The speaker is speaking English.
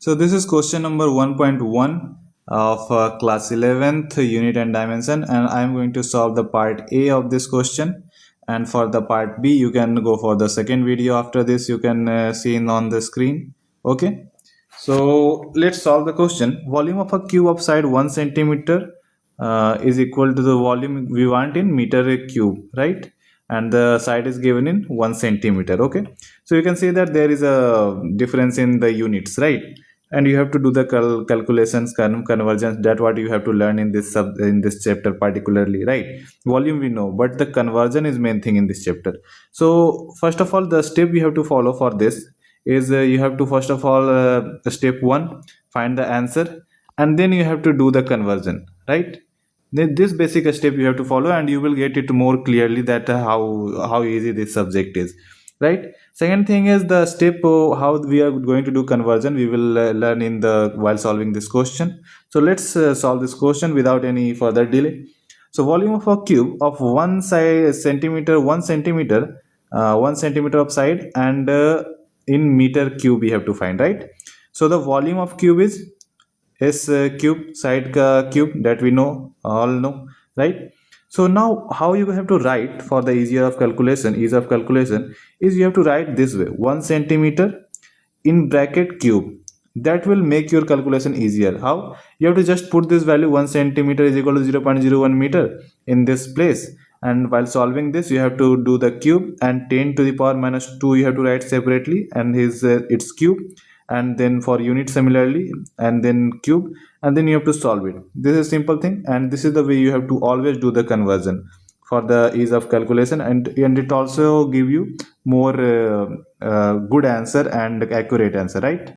So this is question number 1.1 of class 11th unit and dimension, and I am going to solve the part A of this question. And for the part B, you can go for the second video. After this, you can see on the screen. Okay. So let's solve the question. Volume of a cube of side 1 centimeter is equal to the volume we want in meter cube, right? And the side is given in 1 centimeter. Okay. So you can see that there is a difference in the units, right? And you have to do the calculations, conversions. That what you have to learn in this chapter particularly, right? Volume we know, but the conversion is main thing in this chapter. So first of all, the step you have to follow for this is you have to first of all step 1, find the answer, and then you have to do the conversion, right? This basic step you have to follow, and you will get it more clearly that how easy this subject is, right? Second thing is the step how we are going to do conversion. We will learn in the while solving this question. So let's solve this question without any further delay. So volume of a cube of 1 centimeter, 1 centimeter, 1 centimeter of side, and in meter cube we have to find, right? So the volume of cube is S cube, side cube, that we know, all know, right? So now how you have to write for the ease of calculation is you have to write this way: 1 centimeter in bracket cube. That will make your calculation easier. How? You have to just put this value 1 centimeter is equal to 0.01 meter in this place, and while solving this you have to do the cube, and 10 to the power minus 2 you have to write separately, and its cube, and then for unit similarly, and then cube, and then you have to solve it. This is a simple thing, and this is the way you have to always do the conversion for the ease of calculation, and it also give you more good answer and accurate answer, right?